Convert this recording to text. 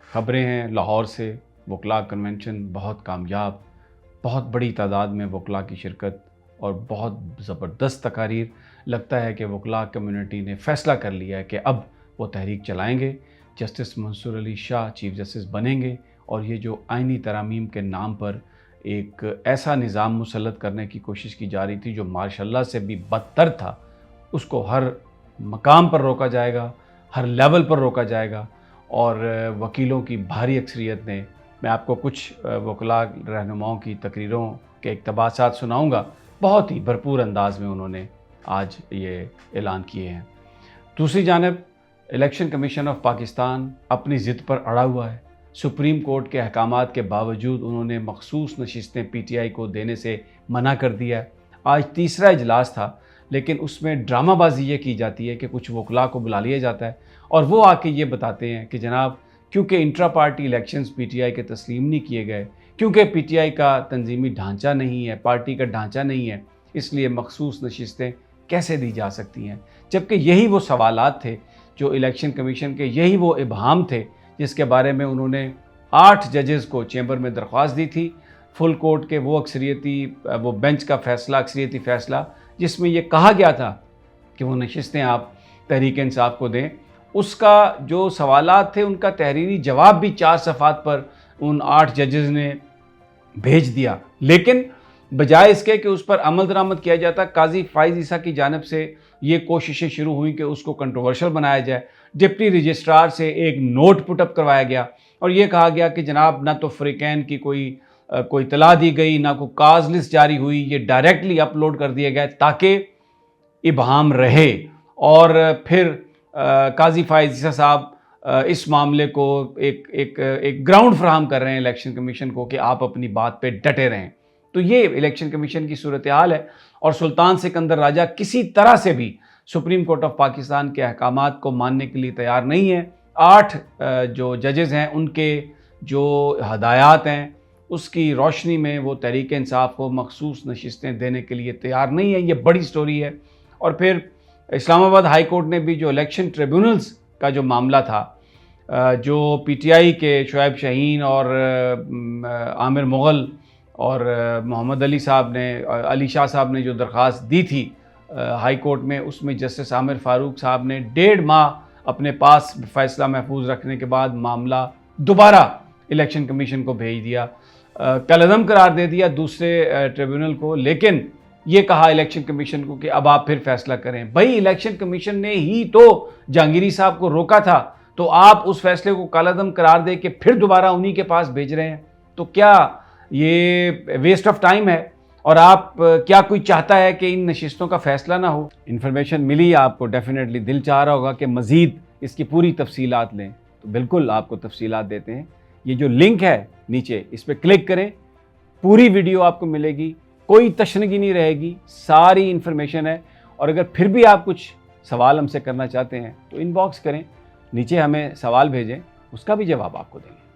खबरें हैं लाहौर से, वकला कन्वेंशन बहुत कामयाब, बहुत बड़ी तादाद में वकला की शिरकत और बहुत ज़बरदस्त तकारीर। लगता है कि वकला कम्युनिटी ने फ़ैसला कर लिया है कि अब वो तहरीक चलाएँगे। Justice Mansoor Ali Shah chief justice बनेंगे और ये जो आइनी तरामीम के नाम पर एक ऐसा निज़ाम मुसल्लत करने की कोशिश की जा रही थी जो माशाअल्लाह से भी बदतर था, उसको हर मकाम पर रोका जाएगा, हर लेवल पर रोका जाएगा। और वकीलों की भारी अक्सरियत ने, मैं आपको कुछ वकला रहनुमाओं की तकरीरों के इक़्तिबासात सुनाऊँगा, बहुत ही भरपूर अंदाज में उन्होंने आज ये ऐलान किए हैं। दूसरी जानब इलेक्शन कमीशन ऑफ पाकिस्तान अपनी ज़िद पर अड़ा हुआ है। सुप्रीम कोर्ट के अहकामात के बावजूद उन्होंने मखसूस नशिस्तें PTI को देने से मना कर दिया है। आज तीसरा इजलास था, लेकिन उसमें ड्रामाबाजी ये की जाती है कि कुछ वकला को बुला लिया जाता है और वो आके ये बताते हैं कि जनाब, क्योंकि इंट्रा पार्टी इलेक्शंस PTI के तस्लीम नहीं किए गए, क्योंकि PTI का तंजीमी ढांचा नहीं है, पार्टी का ढांचा नहीं है, इसलिए मखसूस नशिस्तें कैसे दी जा सकती हैं। जबकि यही वो सवालात थे जो इलेक्शन कमीशन के, यही वो इबहाम थे जिसके बारे में उन्होंने 8 जजेस को चैम्बर में दरख्वास्त दी थी। फुल कोर्ट के वो बेंच का फ़ैसला, अक्सरियती फ़ैसला, जिसमें ये कहा गया था कि वो नशिस्तें आप तहरीक इंसाफ को दें, उसका जो सवालात थे उनका तहरीरी जवाब भी 4 सफ़ात पर उन 8 जजेस ने भेज दिया। लेकिन बजाय इसके कि उस पर अमल दरामद किया जाता, काजी फ़ाइज़ ईसा की जानिब से ये कोशिशें शुरू हुई कि उसको कंट्रोवर्शियल बनाया जाए। डिप्टी रजिस्ट्रार से एक नोट पुटअप करवाया गया और ये कहा गया कि जनाब, ना तो फ़रीक़ैन की कोई इतला दी गई, ना कोई काज लिस्ट जारी हुई, ये डायरेक्टली अपलोड कर दिए गए ताकि इबहाम रहे। और फिर काजी फ़ाइज़ ईसा साहब इस मामले को एक ग्राउंड फ्राहम कर रहे हैं इलेक्शन कमीशन को कि आप अपनी बात पे डटे रहें। तो ये इलेक्शन कमीशन की सूरत हाल है और सुल्तान सिकंदर राजा किसी तरह से भी सुप्रीम कोर्ट ऑफ पाकिस्तान के अहकामात को मानने के लिए तैयार नहीं है। 8 जो जजेज़ हैं उनके जो हदायत हैं उसकी रोशनी में वो तहरीक इंसाफ को मखसूस नशिस्तें देने के लिए तैयार नहीं है। ये बड़ी स्टोरी है। और फिर इस्लामाबाद हाई कोर्ट ने भी जो इलेक्शन ट्रिब्यूनल्स का जो मामला था, जो PTI के शुएब शाहीन और आमिर मुग़ल और मोहम्मद अली शाह साहब ने जो दरख्वास्त दी थी हाई कोर्ट में, उसमें जस्टिस आमिर फ़ारूक साहब ने 1.5 माह अपने पास फ़ैसला महफूज रखने के बाद मामला दोबारा इलेक्शन कमीशन को भेज दिया, कलअदम करार दे दिया दूसरे ट्रिब्यूनल को। लेकिन ये कहा इलेक्शन कमीशन को कि अब आप फिर फैसला करें। भाई, इलेक्शन कमीशन ने ही तो जहांगीरी साहब को रोका था, तो आप उस फैसले को कलअदम करार दे के फिर दोबारा उन्हीं के पास भेज रहे हैं। तो क्या ये वेस्ट ऑफ टाइम है? और आप क्या कोई चाहता है कि इन नशिस्तों का फ़ैसला ना हो? इन्फॉर्मेशन मिली आपको, डेफिनेटली दिल चाह रहा होगा कि मज़ीद इसकी पूरी तफसीलात लें, तो बिल्कुल आपको तफसीलात देते हैं। ये जो लिंक है नीचे, इस पर क्लिक करें, पूरी वीडियो आपको मिलेगी, कोई तशनगी नहीं रहेगी, सारी इन्फॉर्मेशन है। और अगर फिर भी आप कुछ सवाल हमसे करना चाहते हैं तो इनबॉक्स करें, नीचे हमें सवाल भेजें, उसका भी जवाब आपको देंगे।